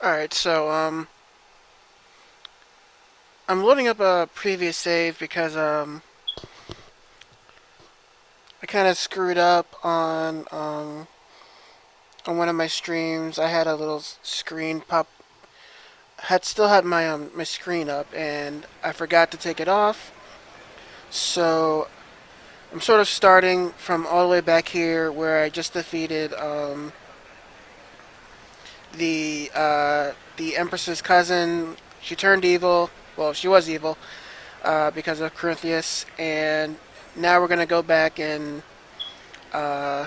Alright, so, I'm loading up a previous save because, I kind of screwed up on one of my streams. I had a little screen pop, still had my screen up, and I forgot to take it off. So, I'm sort of starting from all the way back here where I just defeated, the Empress's cousin. She turned evil. Well, she was evil because of Corinthius, and now we're gonna go back and uh,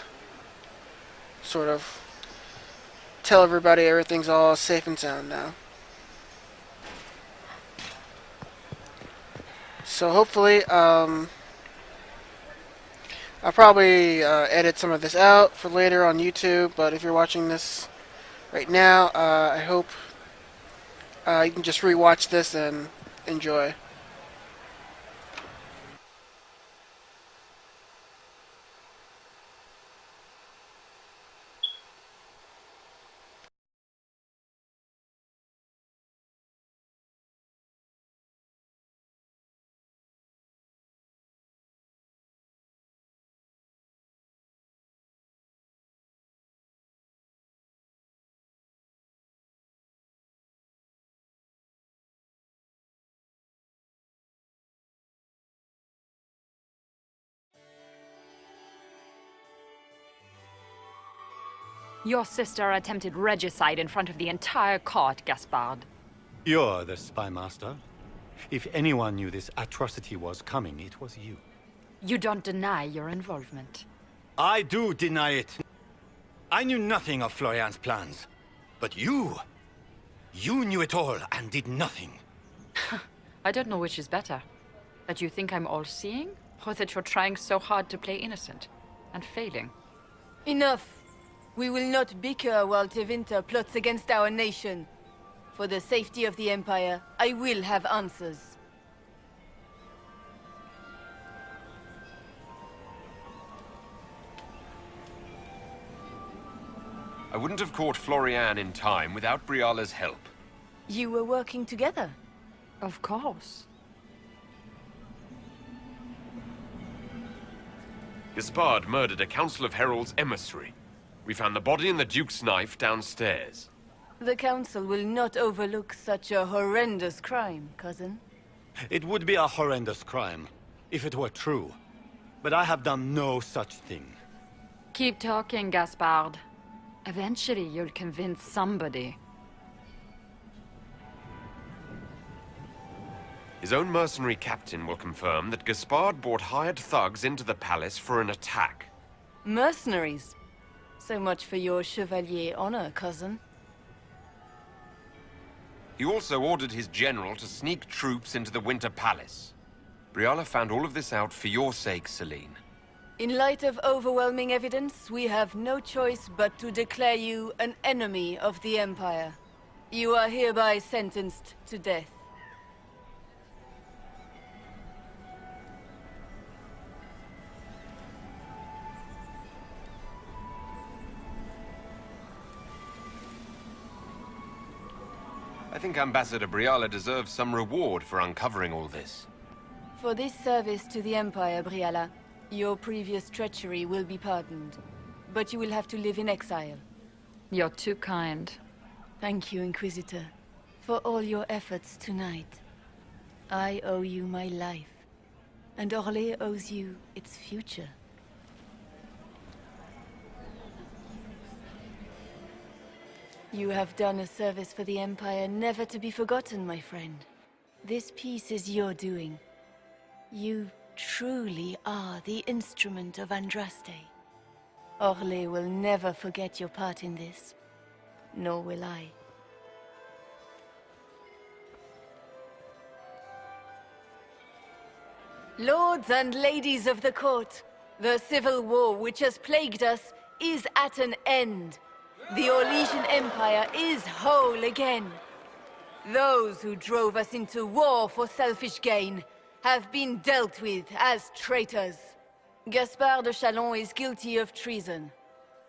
sort of tell everybody everything's all safe and sound now. So hopefully, I'll probably edit some of this out for later on YouTube. But if you're watching this right now, I hope you can just rewatch this and enjoy. Your sister attempted regicide in front of the entire court, Gaspard. You're the spy master. If anyone knew this atrocity was coming, it was you. You don't deny your involvement. I do deny it. I knew nothing of Florian's plans. But you knew it all and did nothing. I don't know which is better. That you think I'm all-seeing, or that you're trying so hard to play innocent, and failing. Enough! We will not bicker while Tevinter plots against our nation. For the safety of the Empire, I will have answers. I wouldn't have caught Florian in time without Briala's help. You were working together? Of course. Gaspard murdered a Council of Heralds emissary. We found the body and the Duke's knife downstairs. The Council will not overlook such a horrendous crime, cousin. It would be a horrendous crime, if it were true. But I have done no such thing. Keep talking, Gaspard. Eventually, you'll convince somebody. His own mercenary captain will confirm that Gaspard brought hired thugs into the palace for an attack. Mercenaries? So much for your chevalier honor, cousin. He also ordered his general to sneak troops into the Winter Palace. Briala found all of this out for your sake, Celine. In light of overwhelming evidence, we have no choice but to declare you an enemy of the Empire. You are hereby sentenced to death. I think Ambassador Briala deserves some reward for uncovering all this. For this service to the Empire, Briala, your previous treachery will be pardoned. But you will have to live in exile. You're too kind. Thank you, Inquisitor, for all your efforts tonight. I owe you my life, and Orlais owes you its future. You have done a service for the Empire never to be forgotten, my friend. This piece is your doing. You truly are the instrument of Andraste. Orlais will never forget your part in this, nor will I. Lords and ladies of the court, the civil war which has plagued us is at an end. The Orlesian Empire is whole again. Those who drove us into war for selfish gain have been dealt with as traitors. Gaspard de Chalon is guilty of treason.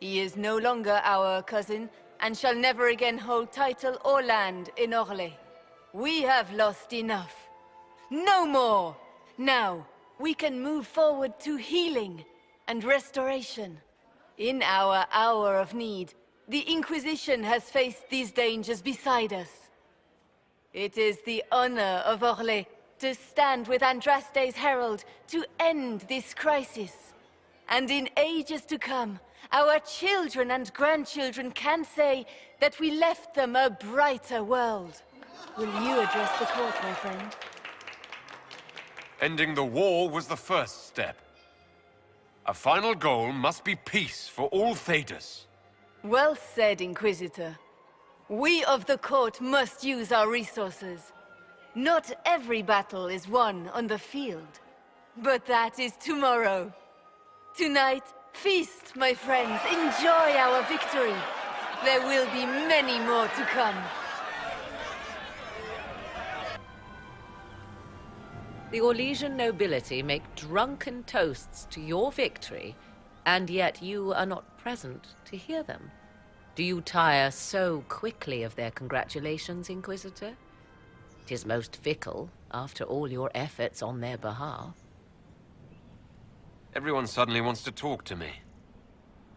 He is no longer our cousin, and shall never again hold title or land in Orlais. We have lost enough. No more! Now, we can move forward to healing and restoration. In our hour of need, the Inquisition has faced these dangers beside us. It is the honor of Orlais to stand with Andraste's herald to end this crisis. And in ages to come, our children and grandchildren can say that we left them a brighter world. Will you address the court, my friend? Ending the war was the first step. A final goal must be peace for all Thedas. Well said, Inquisitor. We of the court must use our resources. Not every battle is won on the field, but that is tomorrow. Tonight, feast, my friends. Enjoy our victory. There will be many more to come. The Orlesian nobility make drunken toasts to your victory, and yet you are not present to hear them. Do you tire so quickly of their congratulations, Inquisitor? 'Tis most fickle, after all your efforts on their behalf. Everyone suddenly wants to talk to me.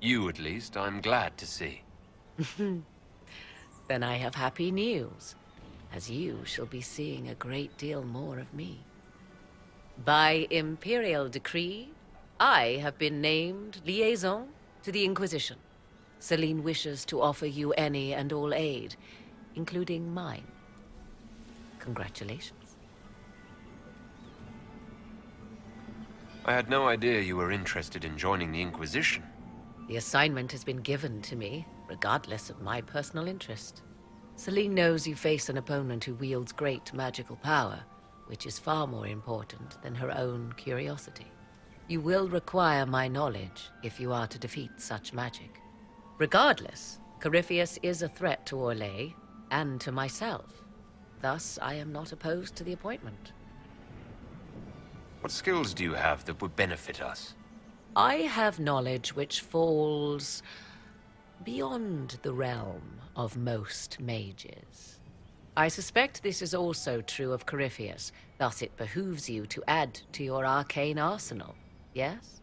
You, at least, I'm glad to see. Then I have happy news, as you shall be seeing a great deal more of me. By imperial decree, I have been named liaison to the Inquisition. Celine wishes to offer you any and all aid, including mine. Congratulations. I had no idea you were interested in joining the Inquisition. The assignment has been given to me, regardless of my personal interest. Celine knows you face an opponent who wields great magical power, which is far more important than her own curiosity. You will require my knowledge if you are to defeat such magic. Regardless, Corypheus is a threat to Orlais and to myself. Thus, I am not opposed to the appointment. What skills do you have that would benefit us? I have knowledge which falls beyond the realm of most mages. I suspect this is also true of Corypheus, thus it behooves you to add to your arcane arsenal, yes?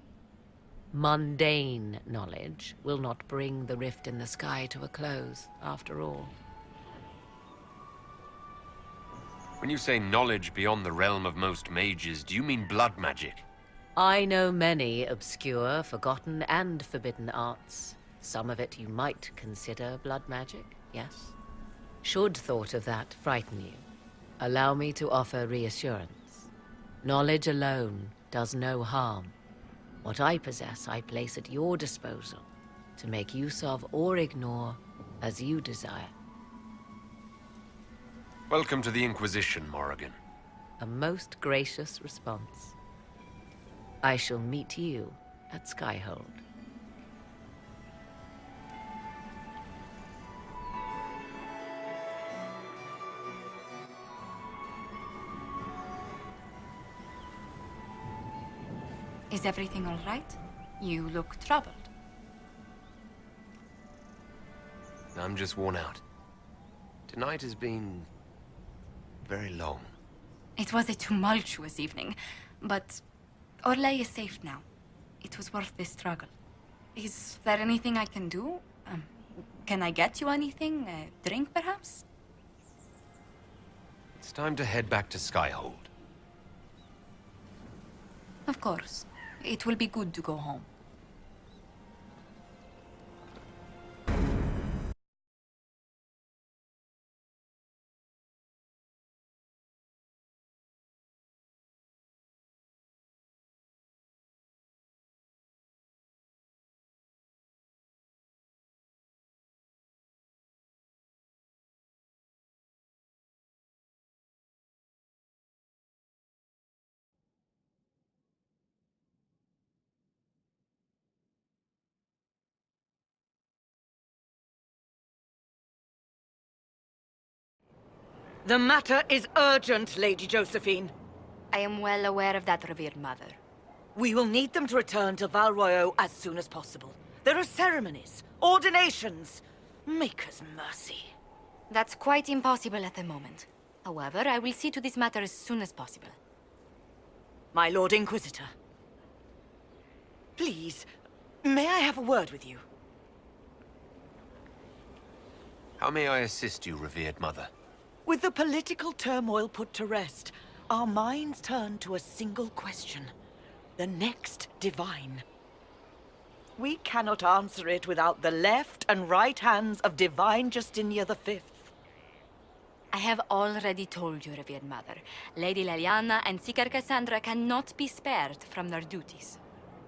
Mundane knowledge will not bring the rift in the sky to a close, after all. When you say knowledge beyond the realm of most mages, do you mean blood magic? I know many obscure, forgotten, and forbidden arts. Some of it you might consider blood magic, yes? Should thought of that frighten you, allow me to offer reassurance. Knowledge alone does no harm. What I possess, I place at your disposal to make use of or ignore as you desire. Welcome to the Inquisition, Morrigan. A most gracious response. I shall meet you at Skyhold. Is everything all right? You look troubled. I'm just worn out. Tonight has been very long. It was a tumultuous evening, but Orlais is safe now. It was worth the struggle. Is there anything I can do? Can I get you anything? A drink, perhaps? It's time to head back to Skyhold. Of course. It will be good to go home. The matter is urgent, Lady Josephine. I am well aware of that, revered mother. We will need them to return to Val Royeaux as soon as possible. There are ceremonies, ordinations. Maker's mercy. That's quite impossible at the moment. However, I will see to this matter as soon as possible. My Lord Inquisitor. Please, may I have a word with you? How may I assist you, revered mother? With the political turmoil put to rest, our minds turn to a single question. The next Divine. We cannot answer it without the left and right hands of Divine Justinia V. I have already told you, revered mother. Lady Leliana and Seeker Cassandra cannot be spared from their duties.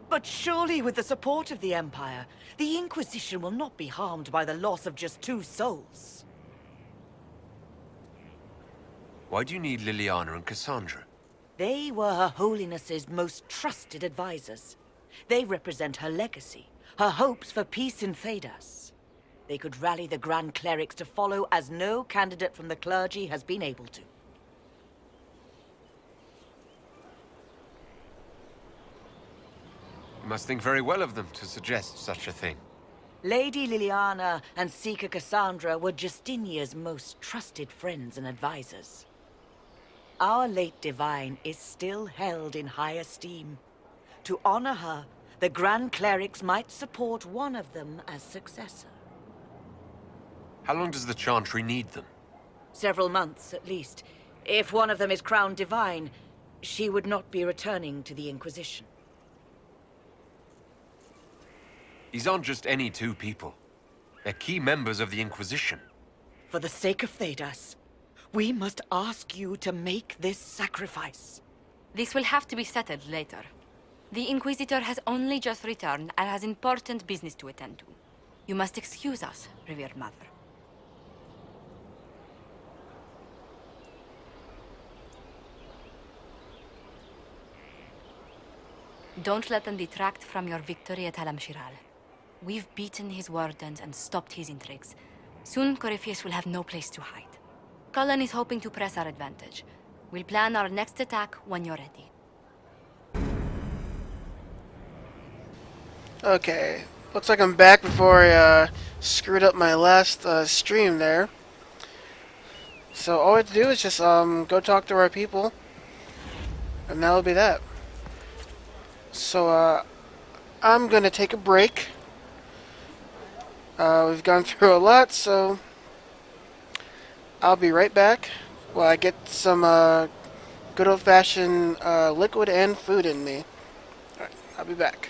But surely with the support of the Empire, the Inquisition will not be harmed by the loss of just 2 souls. Why do you need Liliana and Cassandra? They were Her Holiness's most trusted advisors. They represent her legacy, her hopes for peace in Thedas. They could rally the Grand Clerics to follow as no candidate from the clergy has been able to. You must think very well of them to suggest such a thing. Lady Liliana and Seeker Cassandra were Justinia's most trusted friends and advisors. Our late Divine is still held in high esteem. To honor her, the Grand Clerics might support one of them as successor. How long does the Chantry need them? Several months, at least. If one of them is crowned Divine, she would not be returning to the Inquisition. These aren't just any 2 people. They're key members of the Inquisition. For the sake of Thedas, we must ask you to make this sacrifice. This will have to be settled later. The Inquisitor has only just returned and has important business to attend to. You must excuse us, revered mother. Don't let them detract from your victory at Alam-Shiral. We've beaten his wardens and stopped his intrigues. Soon, Corypheus will have no place to hide. Cullen is hoping to press our advantage. We'll plan our next attack when you're ready. Okay, looks like I'm back before I screwed up my last stream there. So all we have to do is just go talk to our people, and that'll be that. So I'm gonna take a break. We've gone through a lot, so I'll be right back while I get some good old-fashioned liquid and food in me. Alright, I'll be back.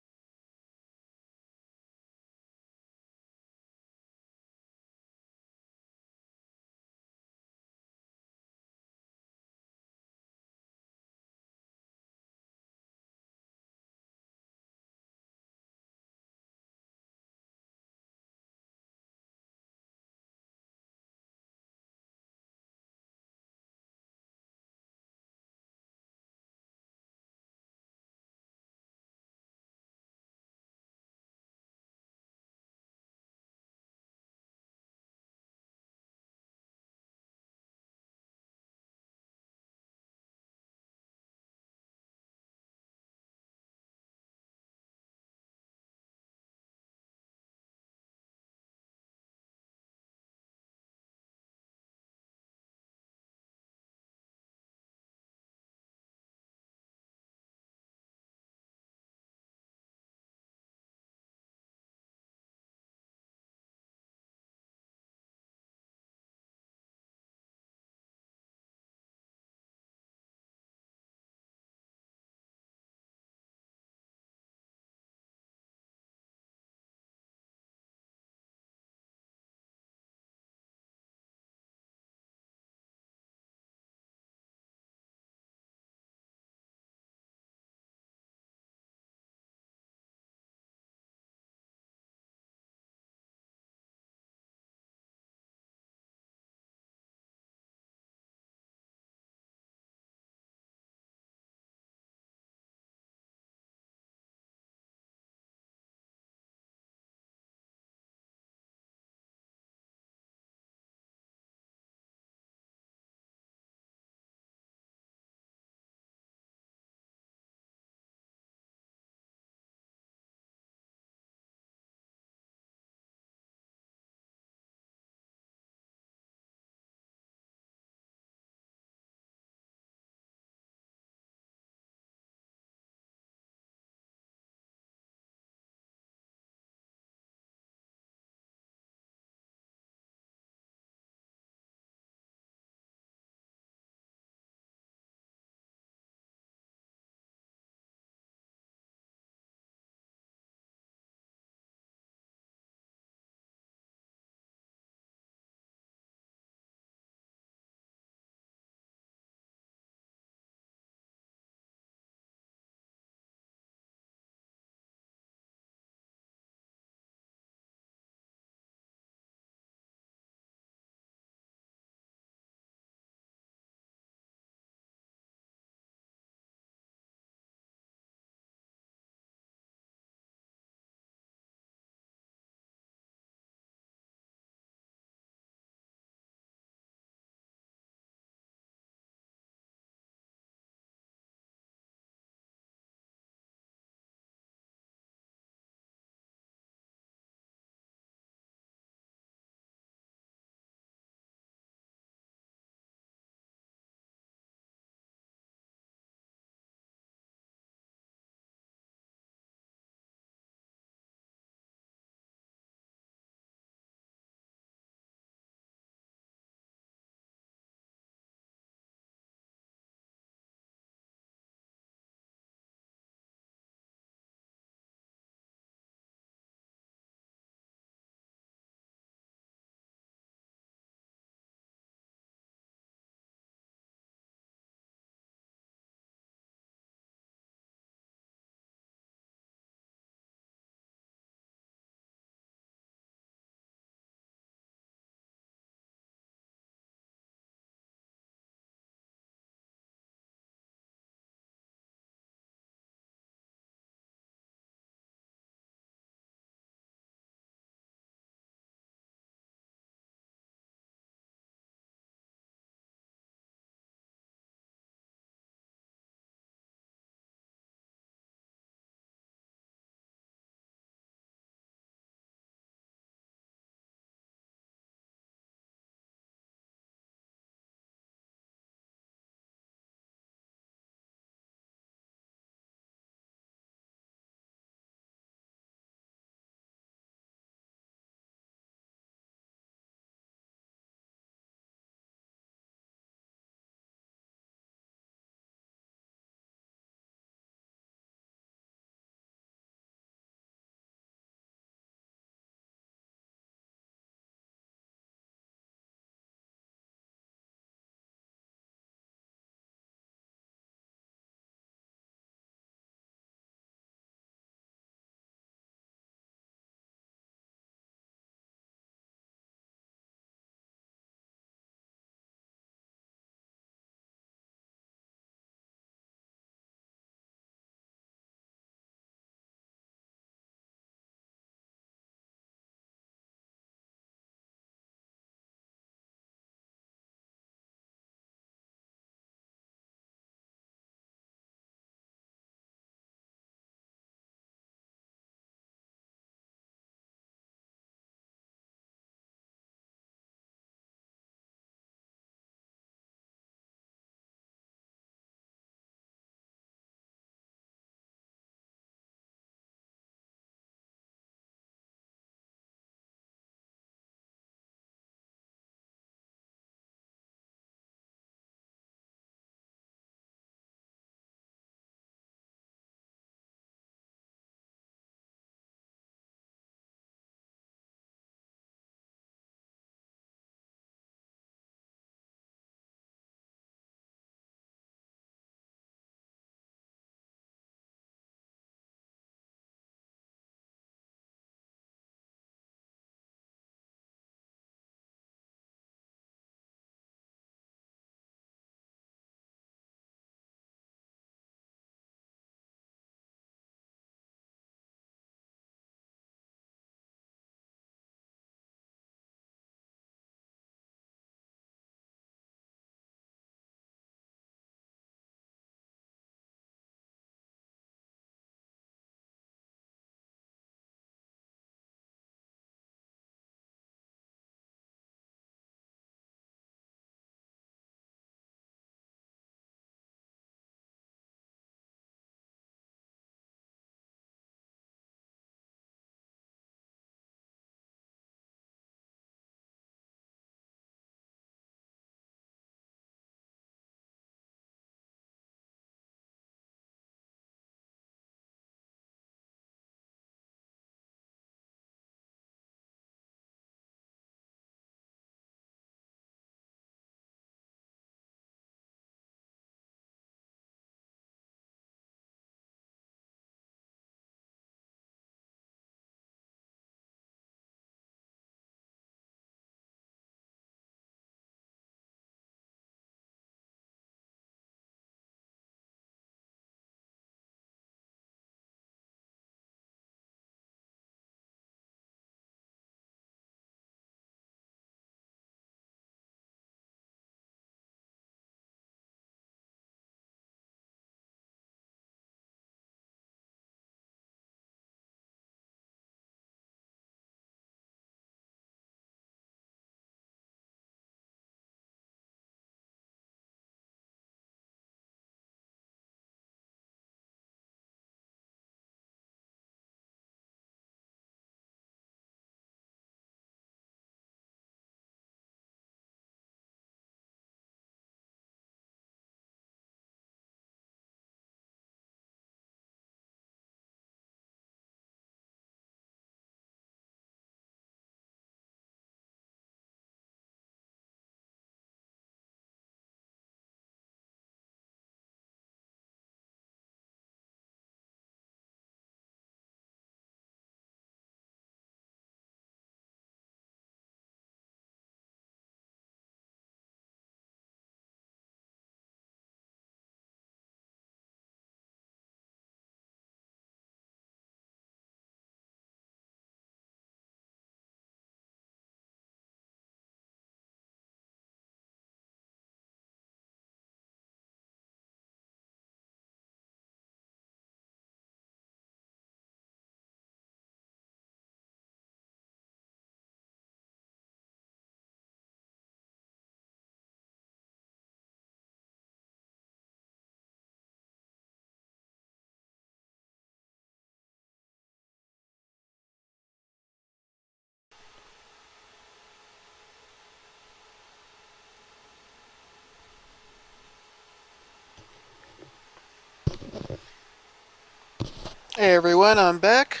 Hey everyone, I'm back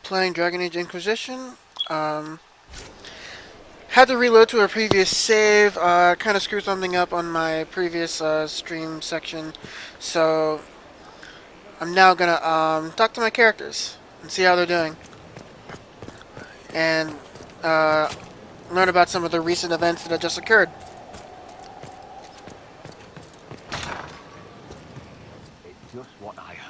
playing Dragon Age Inquisition. Um, Had to reload to a previous save. Kind of screwed something up on my previous stream section, so I'm now gonna talk to my characters and see how they're doing, and uh, learn about some of the recent events that have just occurred. It's just what I heard.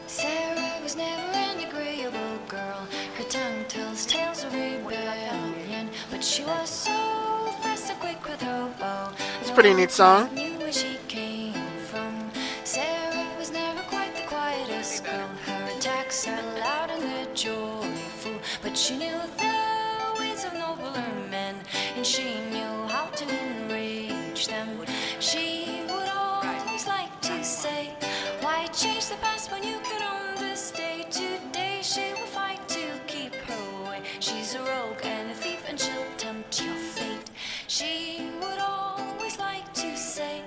Sarah was never an agreeable girl. Her tongue tells tales of rebellion, but she was so fast and quick with her bow. It's a pretty neat song. Knew where she came from. Sarah was never quite the quietest girl. Her attacks are loud and they're joyful, but she knew the ways of nobler men, and she knew how to enrage them. She would always like to say, "Why change the past when you could own this day? Today she will fight to keep her way. She's a rogue and a thief and she'll tempt your fate." She would always like to say,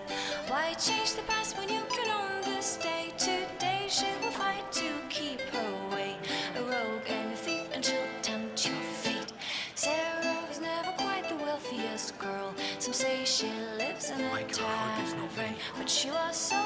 "Why change the past when you can own this day? Today she will fight to keep her way. A rogue and a thief and she'll tempt your fate." Sarah was never quite the wealthiest girl. Some say she lives in a tavern, but she was so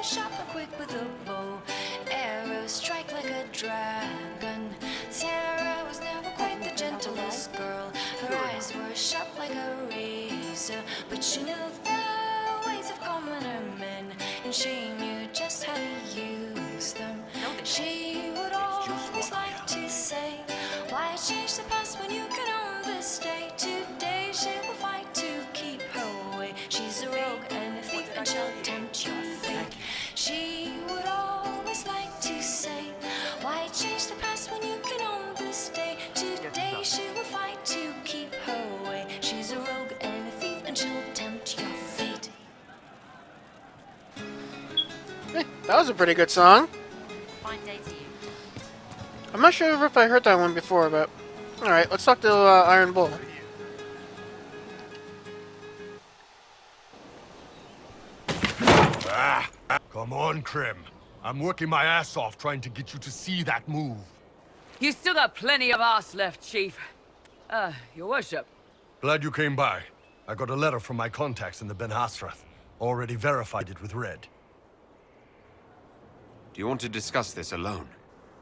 sharp and quick with a bow. Arrows strike like a dragon. Sarah was never quite the gentlest girl. Her eyes were sharp like a razor, but she knew the ways of commoner men, and she knew just how to use them. She would always like to say, "Why change the past when you can own this day? Today she will fight to keep her way. She's a rogue and a thief and she'll tempt your fate." She would always like to say, "Why change the past when you can own this day? Today she will fight to keep her way. She's a rogue and a thief and she'll tempt your fate." That was a pretty good song. Fine day to you. I'm not sure if I heard that one before, but alright, let's talk to Iron Bull. Come on, Krim. I'm working my ass off trying to get you to see that move. You still got plenty of ass left, Chief. Your worship. Glad you came by. I got a letter from my contacts in the Ben Hasrath. Already verified it with Red. Do you want to discuss this alone?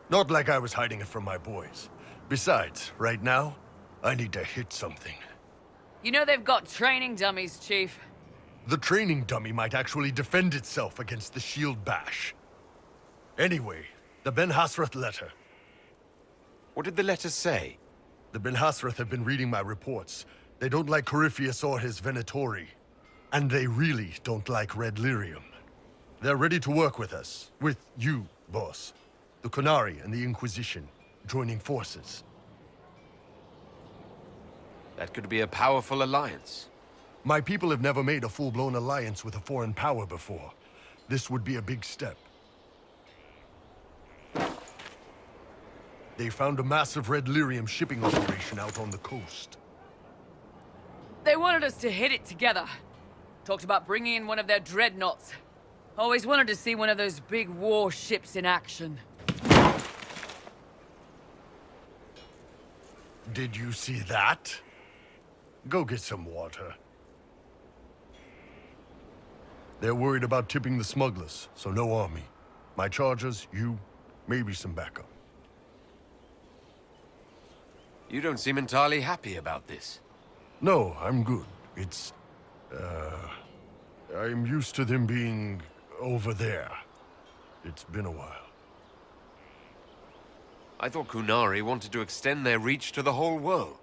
Not like I was hiding it from my boys. Besides, right now, I need to hit something. You know they've got training dummies, Chief. The training dummy might actually defend itself against the shield bash. Anyway, the Ben Hasrath letter. What did the letter say? The Ben Hasrath have been reading my reports. They don't like Corypheus or his Venatori. And they really don't like Red Lyrium. They're ready to work with us. With you, boss. The Qunari and the Inquisition, joining forces. That could be a powerful alliance. My people have never made a full-blown alliance with a foreign power before. This would be a big step. They found a massive Red Lyrium shipping operation out on the coast. They wanted us to hit it together. Talked about bringing in one of their dreadnoughts. Always wanted to see one of those big warships in action. Did you see that? Go get some water. They're worried about tipping the smugglers, so no army. My chargers, you, maybe some backup. You don't seem entirely happy about this. No, I'm good. It's... I'm used to them being over there. It's been a while. I thought Qunari wanted to extend their reach to the whole world.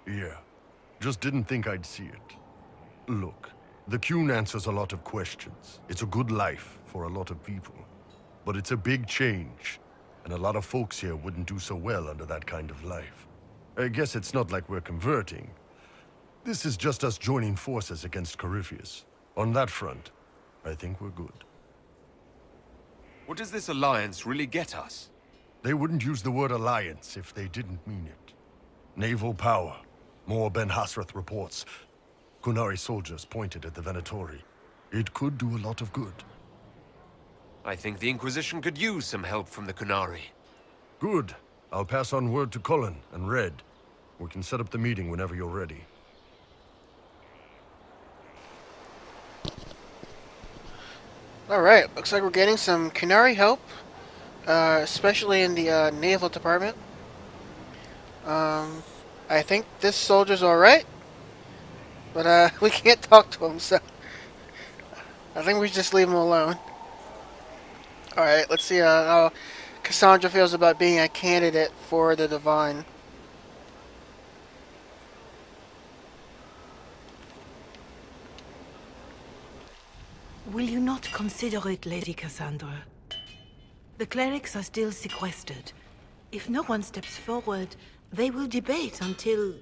Yeah. Just didn't think I'd see it. Look, the Qun answers a lot of questions. It's a good life for a lot of people. But it's a big change, and a lot of folks here wouldn't do so well under that kind of life. I guess it's not like we're converting. This is just us joining forces against Corypheus. On that front, I think we're good. What does this alliance really get us? They wouldn't use the word alliance if they didn't mean it. Naval power. More Ben Hasrath reports. Qunari soldiers pointed at the Venatori. It could do a lot of good. I think the Inquisition could use some help from the Kunari. Good. I'll pass on word to Cullen and Red. We can set up the meeting whenever you're ready. Alright, looks like we're getting some Kunari help, especially in the naval department. I think this soldier's alright, but we can't talk to him, so I think we should just leave him alone. Alright, let's see how Cassandra feels about being a candidate for the Divine. Will you not consider it, Lady Cassandra? The clerics are still sequestered. If no one steps forward, they will debate until...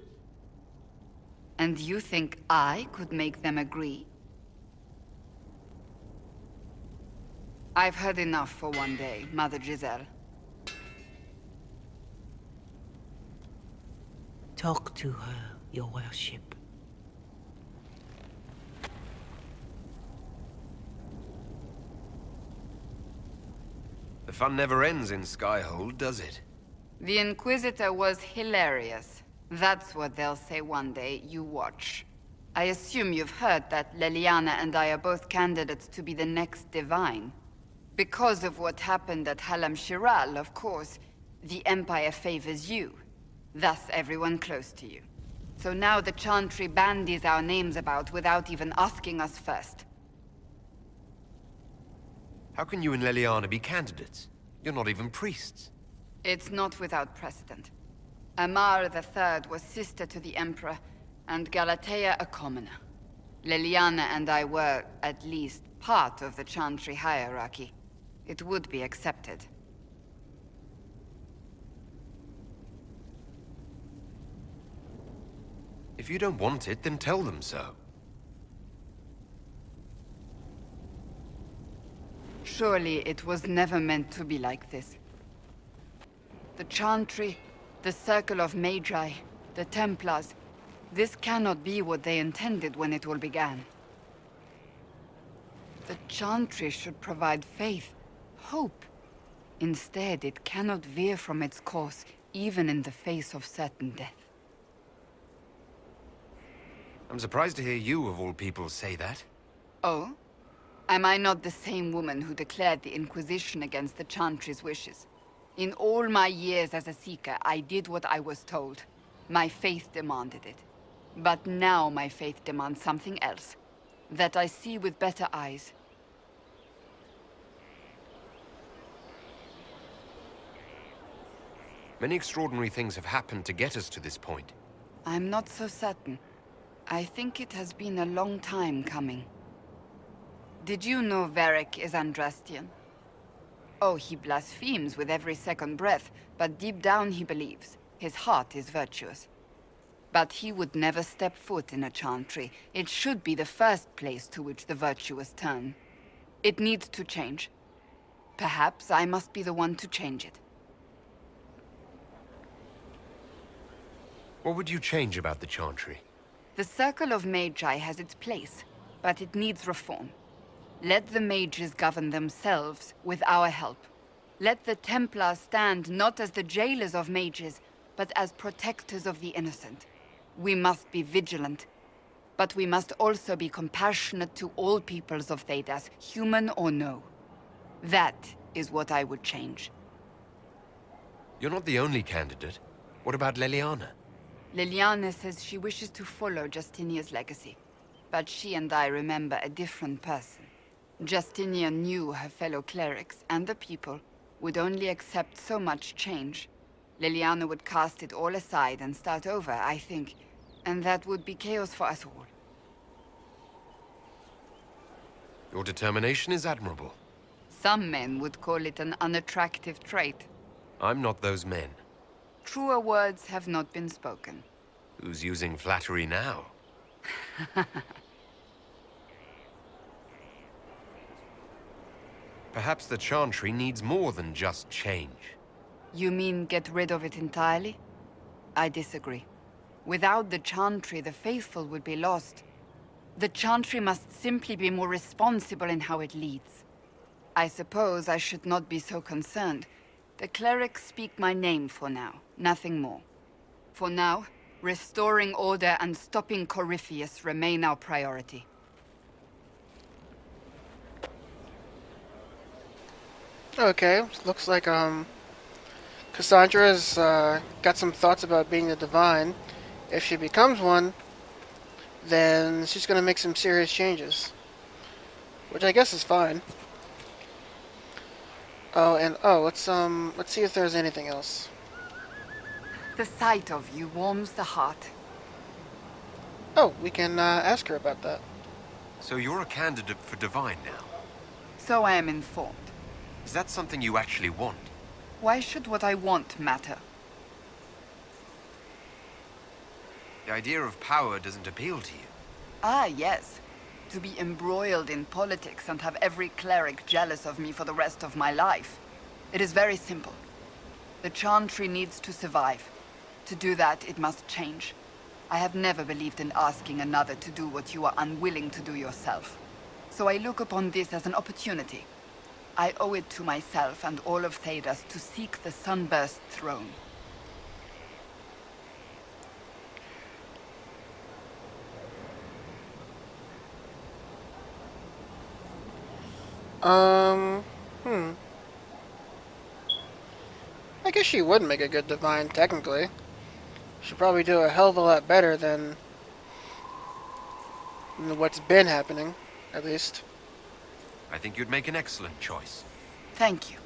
And you think I could make them agree? I've heard enough for one day, Mother Giselle. Talk to her, your worship. The fun never ends in Skyhold, does it? The Inquisitor was hilarious. That's what they'll say one day, you watch. I assume you've heard that Leliana and I are both candidates to be the next Divine. Because of what happened at Halam Shiral, of course, the Empire favors you. Thus everyone close to you. So now the Chantry bandies our names about without even asking us first. How can you and Leliana be candidates? You're not even priests. It's not without precedent. Amar III was sister to the Emperor, and Galatea a commoner. Leliana and I were, at least, part of the Chantry hierarchy. It would be accepted. If you don't want it, then tell them so. Surely it was never meant to be like this. The Chantry, the Circle of Magi, the Templars, this cannot be what they intended when it all began. The Chantry should provide faith, hope. Instead, it cannot veer from its course, even in the face of certain death. I'm surprised to hear you, of all people, say that. Oh? Am I not the same woman who declared the Inquisition against the Chantry's wishes? In all my years as a Seeker, I did what I was told. My faith demanded it. But now my faith demands something else. That I see with better eyes. Many extraordinary things have happened to get us to this point. I'm not so certain. I think it has been a long time coming. Did you know Varric is Andrastian? Oh, he blasphemes with every second breath, but deep down he believes. His heart is virtuous. But he would never step foot in a Chantry. It should be the first place to which the virtuous turn. It needs to change. Perhaps I must be the one to change it. What would you change about the Chantry? The Circle of Magi has its place, but it needs reform. Let the mages govern themselves with our help. Let the Templars stand not as the jailers of mages, but as protectors of the innocent. We must be vigilant, but we must also be compassionate to all peoples of Thedas, human or no. That is what I would change. You're not the only candidate. What about Leliana? Liliana says she wishes to follow Justinia's legacy, but she and I remember a different person. Justinia knew her fellow clerics and the people would only accept so much change. Liliana would cast it all aside and start over, I think, and that would be chaos for us all. Your determination is admirable. Some men would call it an unattractive trait. I'm not those men. Truer words have not been spoken. Who's using flattery now? Perhaps the Chantry needs more than just change. You mean get rid of it entirely? I disagree. Without the Chantry, the faithful would be lost. The Chantry must simply be more responsible in how it leads. I suppose I should not be so concerned. The clerics speak my name for now, nothing more. For now, restoring order and stopping Corypheus remain our priority. Okay, looks like Cassandra's got some thoughts about being a divine. If she becomes one, then she's gonna make some serious changes, which I guess is fine. Oh, and let's see if there's anything else. The sight of you warms the heart. Oh, we can ask her about that. So you're a candidate for Divine now? So I am informed. Is that something you actually want? Why should what I want matter? The idea of power doesn't appeal to you. Ah, yes. To be embroiled in politics and have every cleric jealous of me for the rest of my life. It is very simple. The Chantry needs to survive. To do that, it must change. I have never believed in asking another to do what you are unwilling to do yourself. So I look upon this as an opportunity. I owe it to myself and all of Thedas to seek the Sunburst throne. I guess she would make a good divine, technically. She'd probably do a hell of a lot better than what's been happening, at least. I think you'd make an excellent choice. Thank you.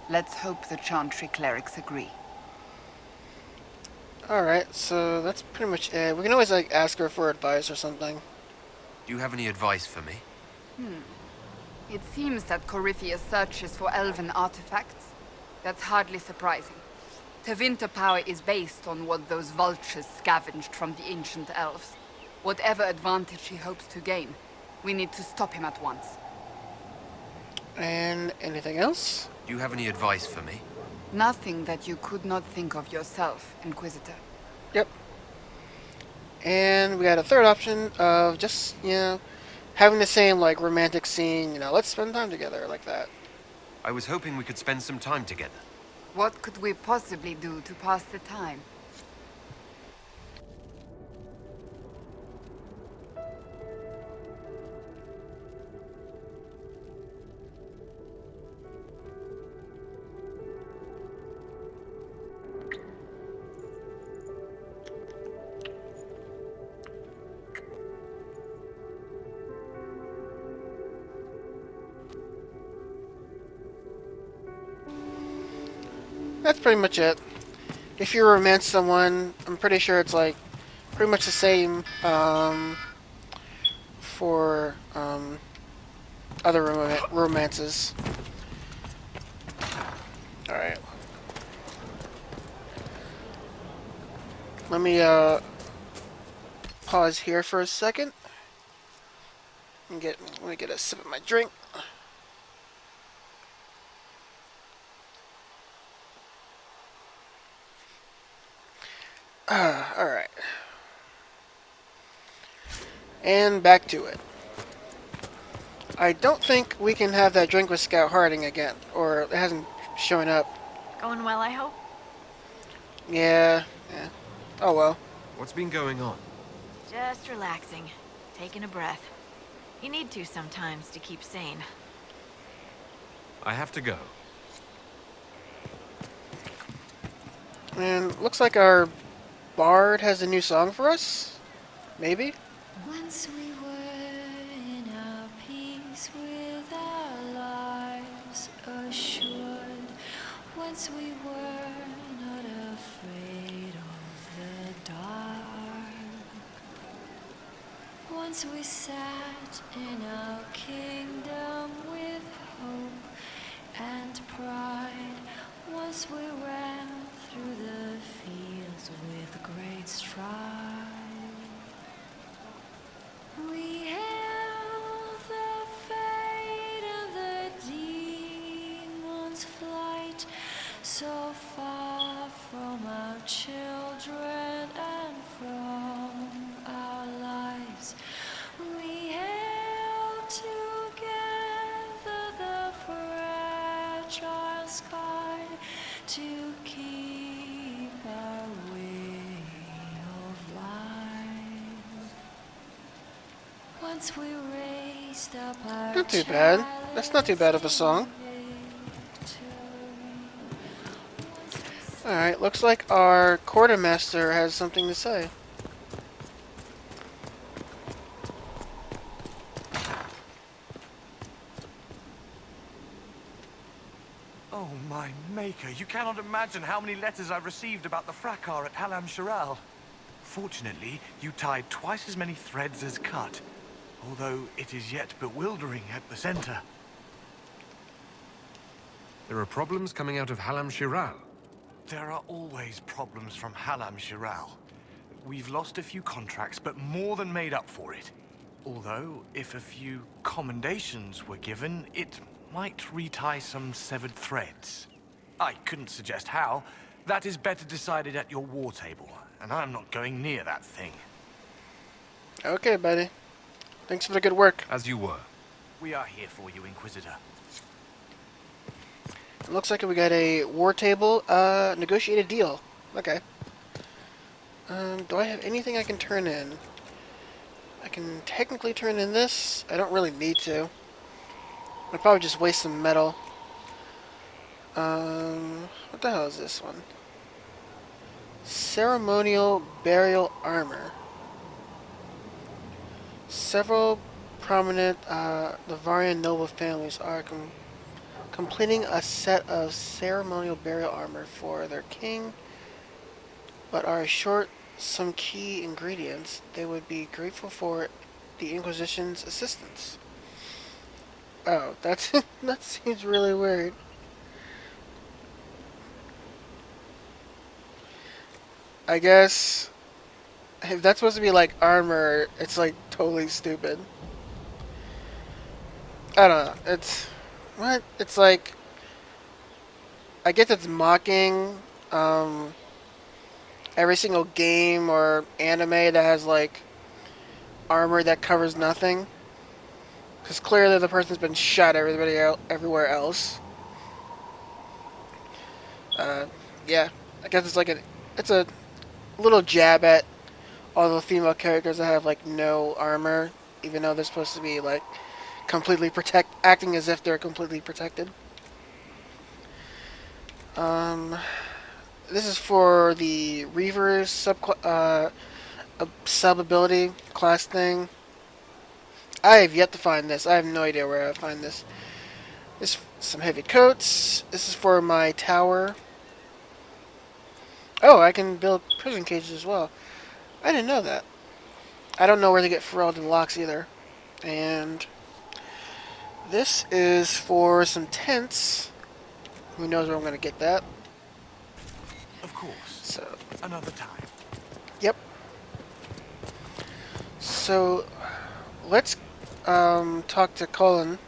Let's hope the Chantry clerics agree. Alright, so that's pretty much it. We can always, like, ask her for advice or something. Do you have any advice for me? It seems that Corypheus searches for elven artifacts. That's hardly surprising. Tevinter power is based on what those vultures scavenged from the ancient elves. Whatever advantage he hopes to gain, we need to stop him at once. And anything else? Do you have any advice for me? Nothing that you could not think of yourself, Inquisitor. Yep. And we got a third option of just, having the same, like, romantic scene, let's spend time together, like that. I was hoping we could spend some time together. What could we possibly do to pass the time? That's pretty much it. If you romance someone, I'm pretty sure it's like pretty much the same for other romances. Alright. Let me pause here for a second and let me get a sip of my drink. Alright. And back to it. I don't think we can have that drink with Scout Harding again, or it hasn't shown up. Going well, I hope? Yeah. Oh well. What's been going on? Just relaxing. Taking a breath. You need to sometimes to keep sane. I have to go. And looks like our Bard has a new song for us? Maybe? Once we were in our peace with our lives assured. Once we were not afraid of the dark. Once we sat in our kingdom with hope and pride. Once we ran through the fields with great stride. We hailed the fate of the demon's flight, so far from our children and from our lives. We hailed together the to keep our way of life. Once we raised up our Not too bad. That's not too bad of a song. Alright, looks like our quartermaster has something to say. Oh, my maker, you cannot imagine how many letters I've received about the fracas at Halam Shiral. Fortunately, you tied twice as many threads as cut, although it is yet bewildering at the center. There are problems coming out of Halam Shiral. There are always problems from Halam Shiral. We've lost a few contracts, but more than made up for it. Although, if a few commendations were given, it might retie some severed threads. I couldn't suggest how. That is better decided at your war table, and I'm not going near that thing. Okay, buddy. Thanks for the good work. As you were. We are here for you, Inquisitor. It looks like we got a war table, negotiated deal. Okay. Do I have anything I can turn in? I can technically turn in this. I don't really need to. I'll probably just waste some metal. What the hell is this one? Ceremonial burial armor. Several prominent Lavarian noble families are completing a set of ceremonial burial armor for their king, but are short some key ingredients. They would be grateful for the Inquisition's assistance. Oh, that's that seems really weird. I guess if that's supposed to be like armor, it's like totally stupid. I don't know. It's what? It's like I guess it's mocking every single game or anime that has like armor that covers nothing. Because clearly the person's been shot everywhere else. Yeah, I guess it's like it's a little jab at all the female characters that have like no armor, even though they're supposed to be like completely acting as if they're completely protected. This is for the Reaver's sub ability class thing. I have yet to find this. I have no idea where I find this. This some heavy coats. This is for my tower. Oh, I can build prison cages as well. I didn't know that. I don't know where to get Ferelden locks either. And this is for some tents. Who knows where I'm going to get that? Of course. So another time. Yep. So let's talk to Colin,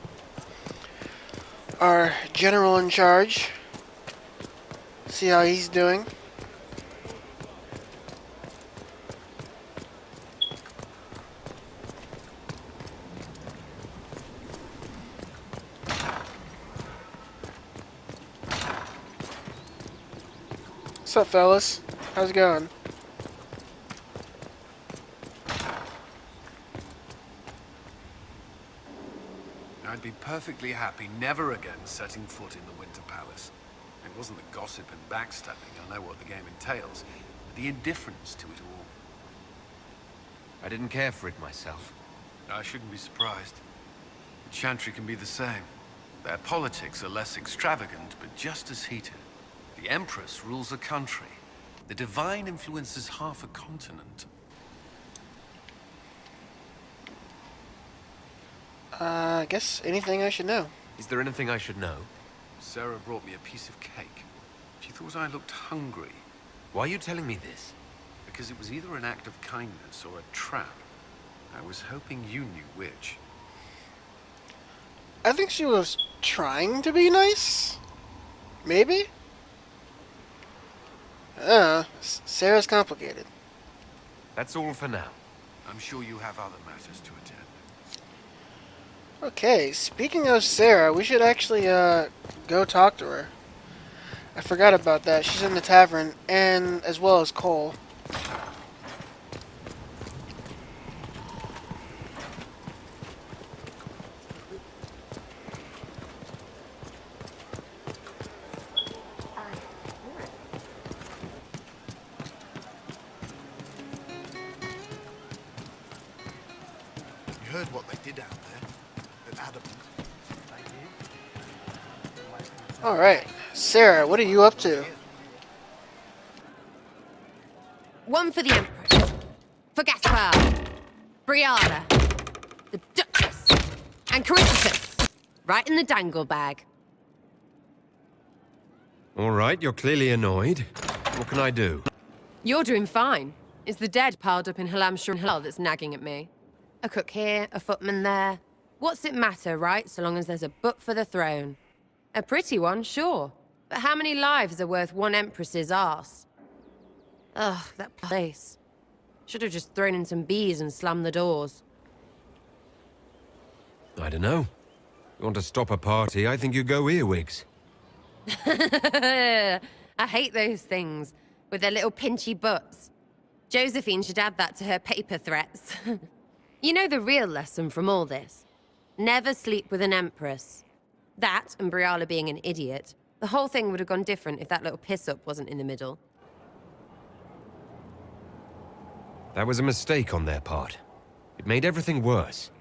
our general in charge. See how he's doing. What's up, fellas? How's it going? I'd be perfectly happy never again setting foot in the Winter Palace. It wasn't the gossip and backstabbing, I know what the game entails, but the indifference to it all. I didn't care for it myself. I shouldn't be surprised. The Chantry can be the same. Their politics are less extravagant, but just as heated. The Empress rules a country. The Divine influences half a continent. I guess anything I should know. Is there anything I should know? Sarah brought me a piece of cake. She thought I looked hungry. Why are you telling me this? Because it was either an act of kindness or a trap. I was hoping you knew which. I think she was trying to be nice. Maybe? Sarah's complicated. That's all for now. I'm sure you have other matters to attend. Okay, speaking of Sarah, we should actually go talk to her. I forgot about that. She's in the tavern, and as well as Cole. You heard what they did out there at Adamant. Alright. Sarah, what are you up to? One for the Empress, for Gaspard, Brianna, the Duchess, and Coryphaeus. Right in the dangle bag. All right, you're clearly annoyed. What can I do? You're doing fine. It's the dead piled up in Halamshire Hill that's nagging at me. A cook here, a footman there. What's it matter, right, so long as there's a butt for the throne? A pretty one, sure. But how many lives are worth one Empress's arse? Ugh, that place. Should have just thrown in some bees and slammed the doors. I don't know. You want to stop a party, I think you go earwigs. I hate those things, with their little pinchy butts. Josephine should add that to her paper threats. You know the real lesson from all this? Never sleep with an Empress. That, and Briala being an idiot. The whole thing would have gone different if that little piss-up wasn't in the middle. That was a mistake on their part. It made everything worse.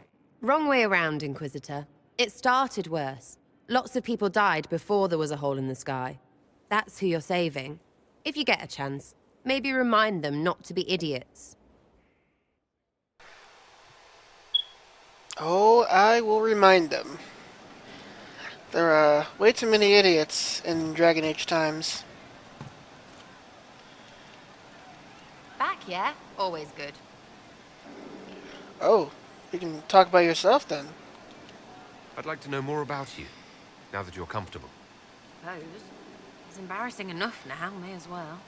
Wrong way around, Inquisitor. It started worse. Lots of people died before there was a hole in the sky. That's who you're saving. If you get a chance, maybe remind them not to be idiots. Oh, I will remind them. There are way too many idiots in Dragon Age times. Back, yeah? Always good. Oh, you can talk by yourself then. I'd like to know more about you, now that you're comfortable. Suppose. It's embarrassing enough now, may as well.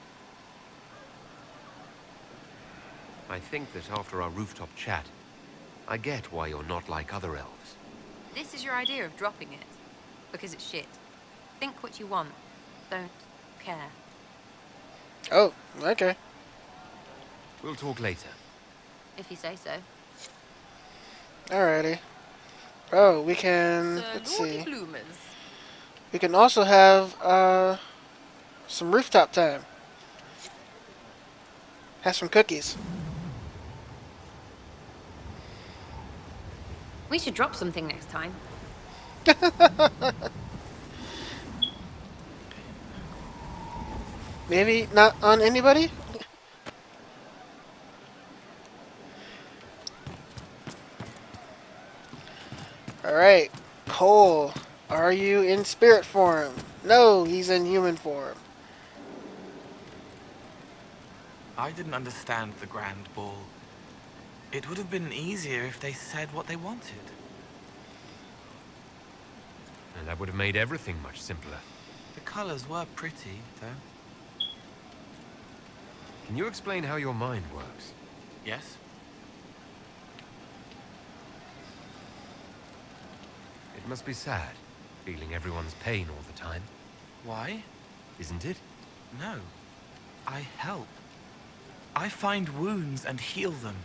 I think that after our rooftop chat, I get why you're not like other elves. This is your idea of dropping it. Because it's shit. Think what you want. Don't care. Oh, okay. We'll talk later. If you say so. Alrighty. Oh, we can... let's see. Bloomers. We can also have, some rooftop time. Have some cookies. We should drop something next time. Maybe not on anybody? Alright, Cole, are you in spirit form? No, he's in human form. I didn't understand the Grand Ball. It would have been easier if they said what they wanted. And that would have made everything much simpler. The colors were pretty, though. Can you explain how your mind works? Yes? It must be sad, feeling everyone's pain all the time. Why? Isn't it? No. I help. I find wounds and heal them.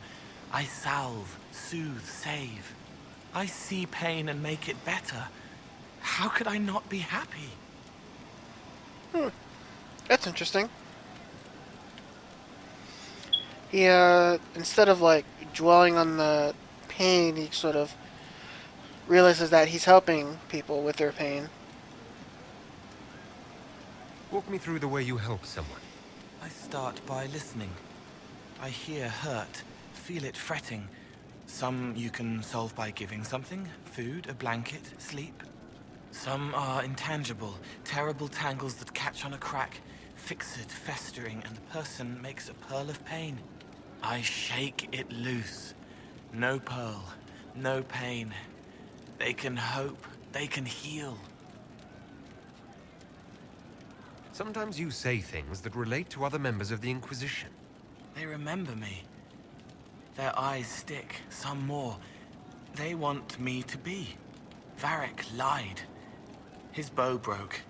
I salve, soothe, save. I see pain and make it better. How could I not be happy? That's interesting. He, instead of, like, dwelling on the pain, he sort of realizes that he's helping people with their pain. Walk me through the way you help someone. I start by listening. I hear hurt, feel it fretting. Some you can solve by giving something, food, a blanket, sleep. Some are intangible, terrible tangles that catch on a crack, fixed, festering, and the person makes a pearl of pain. I shake it loose. No pearl, no pain. They can hope, they can heal. Sometimes you say things that relate to other members of the Inquisition. They remember me. Their eyes stick, some more. They want me to be. Varric lied. His bow broke.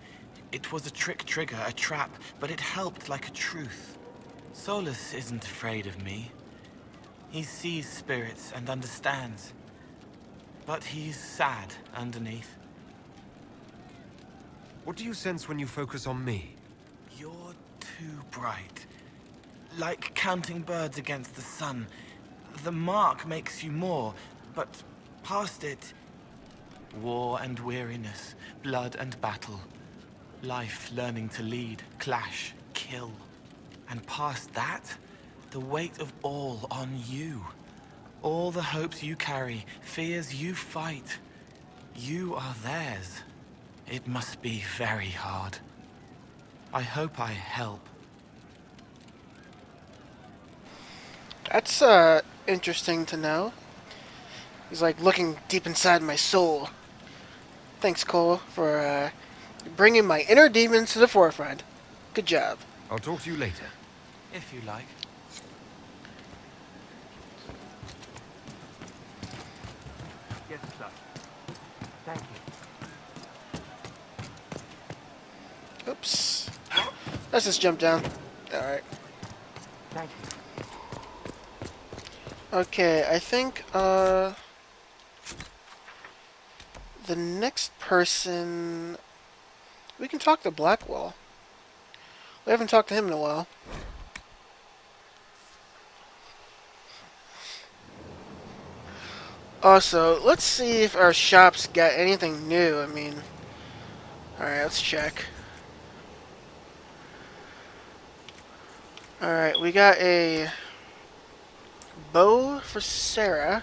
It was a trick trigger, a trap, but it helped like a truth. Solus isn't afraid of me. He sees spirits and understands. But he's sad underneath. What do you sense when you focus on me? You're too bright. Like counting birds against the sun. The mark makes you more, but past it... war and weariness, blood and battle. Life learning to lead, clash, kill. And past that, the weight of all on you. All the hopes you carry, fears you fight. You are theirs. It must be very hard. I hope I help. That's interesting to know. He's like looking deep inside my soul. Thanks, Cole, for bringing my inner demons to the forefront. Good job. I'll talk to you later. If you like. Yes, sir. Thank you. Oops. Let's just jump down. Alright. Thank you. Okay, I think, the next person... We can talk to Blackwell. We haven't talked to him in a while. Also, let's see if our shops got anything new. I mean... Alright, let's check. Alright, we got a... bow for Sarah.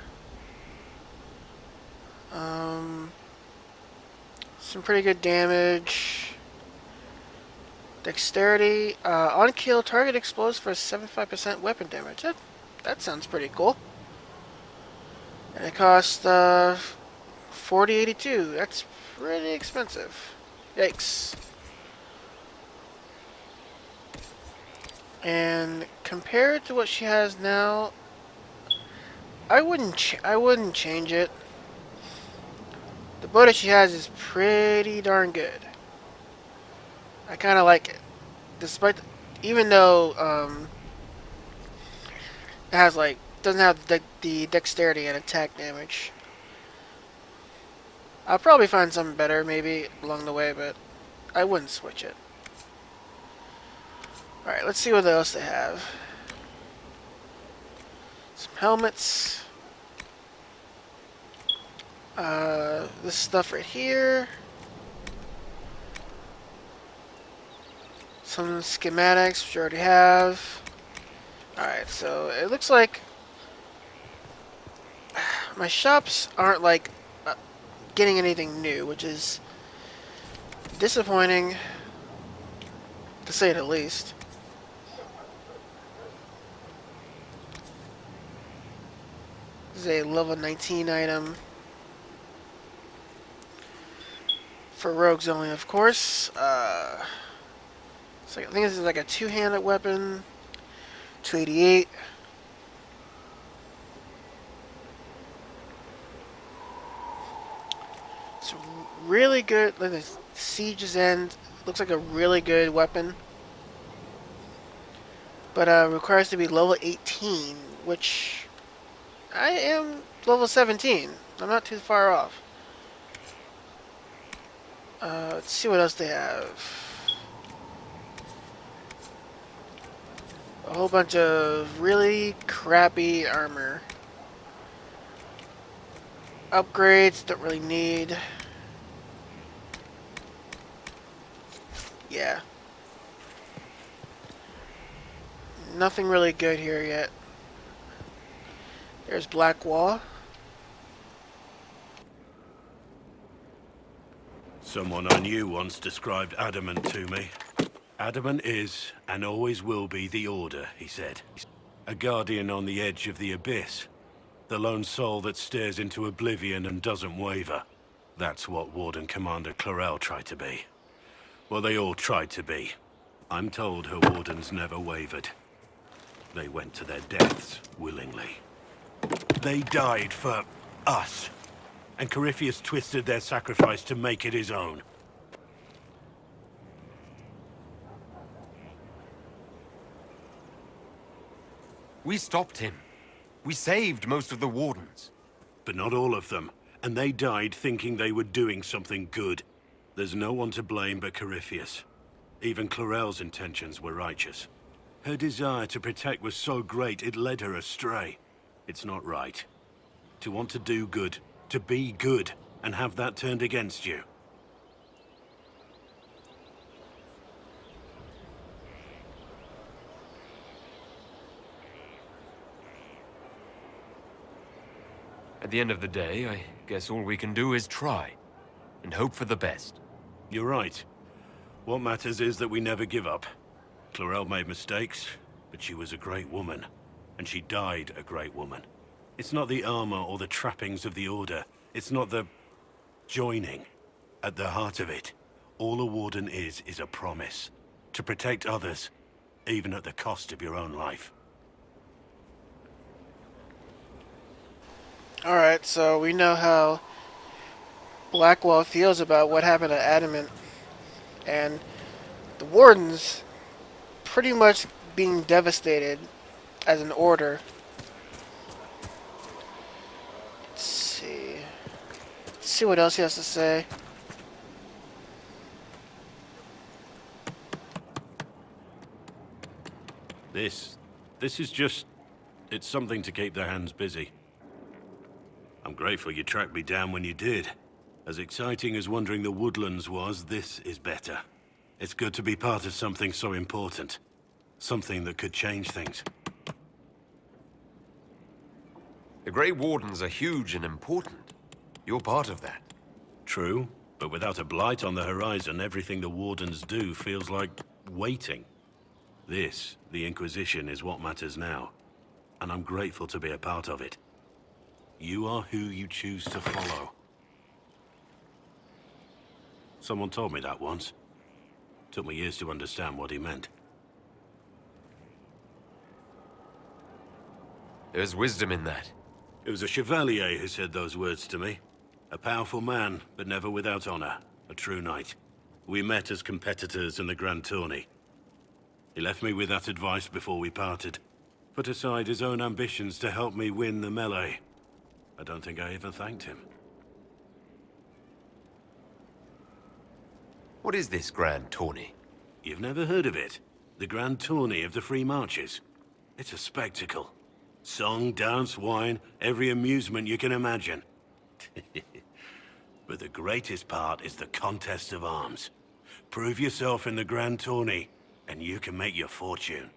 Some pretty good damage. Dexterity. On kill, target explodes for 75% weapon damage. That sounds pretty cool. And it costs $40.82. That's pretty expensive. Yikes. And compared to what she has now, I wouldn't change it. The bow that she has is pretty darn good. I kind of like it, despite even though it has like doesn't have the dexterity and attack damage. I'll probably find something better maybe along the way, but I wouldn't switch it. All right, let's see what else they have. Some helmets. This stuff right here. Some schematics, which we already have. Alright, so it looks like my shops aren't like getting anything new, which is disappointing to say the least. This is a level 19 item. For rogues only, of course. So I think this is like a two-handed weapon. 288. It's really good. Like the Siege's End looks like a really good weapon. But requires to be level 18, which I am level 17. I'm not too far off. Let's see what else they have. A whole bunch of really crappy armor. Upgrades, don't really need. Yeah. Nothing really good here yet. There's Blackwall. Someone I knew once described adamant to me. Adamant is, and always will be, the Order, he said. A guardian on the edge of the abyss. The lone soul that stares into oblivion and doesn't waver. That's what Warden Commander Clarel tried to be. Well, they all tried to be. I'm told her wardens never wavered. They went to their deaths willingly. They died for us. And Corypheus twisted their sacrifice to make it his own. We stopped him. We saved most of the Wardens. But not all of them. And they died thinking they were doing something good. There's no one to blame but Corypheus. Even Clorel's intentions were righteous. Her desire to protect was so great it led her astray. It's not right. To want to do good, to be good, and have that turned against you. At the end of the day, I guess all we can do is try. And hope for the best. You're right. What matters is that we never give up. Clorel made mistakes, but she was a great woman. And she died a great woman. It's not the armor or the trappings of the Order. It's not the joining. At the heart of it, all a Warden is a promise. To protect others, even at the cost of your own life. Alright, so we know how Blackwell feels about what happened to Adamant. And the Wardens pretty much being devastated as an order. Let's see. Let's see what else he has to say. This is just... it's something to keep their hands busy. I'm grateful you tracked me down when you did. As exciting as wandering the woodlands was, this is better. It's good to be part of something so important. Something that could change things. The Grey Wardens are huge and important. You're part of that. True, but without a blight on the horizon, everything the Wardens do feels like waiting. This, the Inquisition, is what matters now. And I'm grateful to be a part of it. You are who you choose to follow. Someone told me that once. Took me years to understand what he meant. There's wisdom in that. It was a Chevalier who said those words to me. A powerful man, but never without honor. A true knight. We met as competitors in the Grand Tourney. He left me with that advice before we parted. Put aside his own ambitions to help me win the melee. I don't think I even thanked him. What is this Grand Tourney? You've never heard of it? The Grand Tourney of the Free Marches. It's a spectacle. Song, dance, wine, every amusement you can imagine. But the greatest part is the contest of arms. Prove yourself in the Grand Tourney, and you can make your fortune.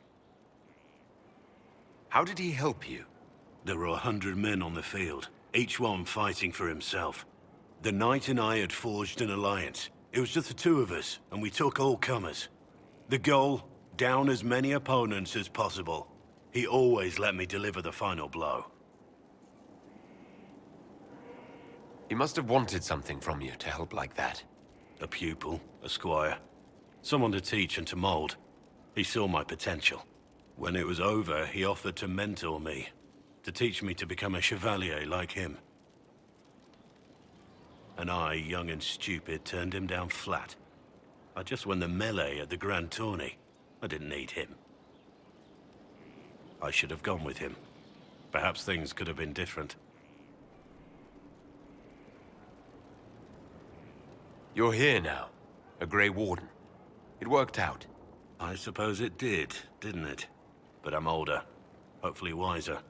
How did he help you? There were 100 men on the field, each one fighting for himself. The knight and I had forged an alliance. It was just the two of us, and we took all comers. The goal, down as many opponents as possible. He always let me deliver the final blow. He must have wanted something from you to help like that. A pupil, a squire. Someone to teach and to mold. He saw my potential. When it was over, he offered to mentor me. To teach me to become a chevalier like him. And I, young and stupid, turned him down flat. I just won the melee at the Grand Tourney. I didn't need him. I should have gone with him. Perhaps things could have been different. You're here now, a Grey Warden. It worked out. I suppose it did, didn't it? But I'm older, hopefully wiser.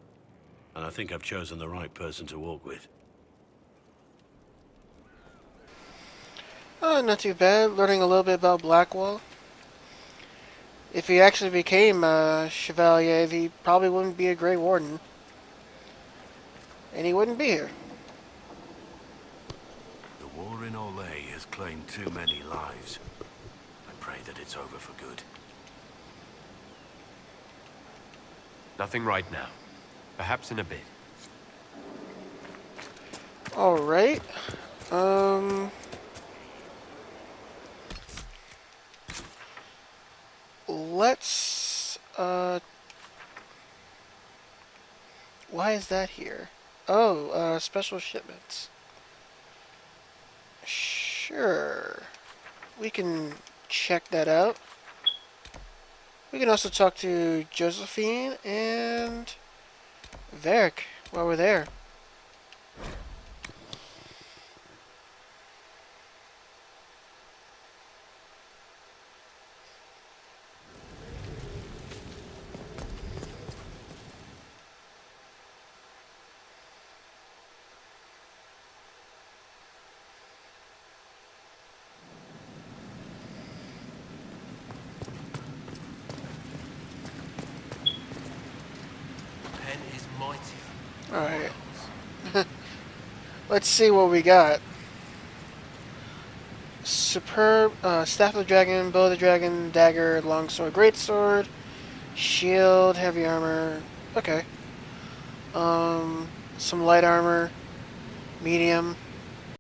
And I think I've chosen the right person to walk with. Not too bad. Learning a little bit about Blackwell. If he actually became a Chevalier, he probably wouldn't be a Grey Warden. And he wouldn't be here. The war in Orlais has claimed too many lives. I pray that it's over for good. Nothing right now. Perhaps in a bit. Alright. Let's, why is that here? Oh, special shipments. Sure. We can check that out. We can also talk to Josephine and Varric while we're there. Pen is mightier. Alright. Let's see what we got. Superb Staff of the Dragon, Bow of the Dragon, Dagger, Longsword, Greatsword, Shield, Heavy Armor. Okay. Some light armor, medium.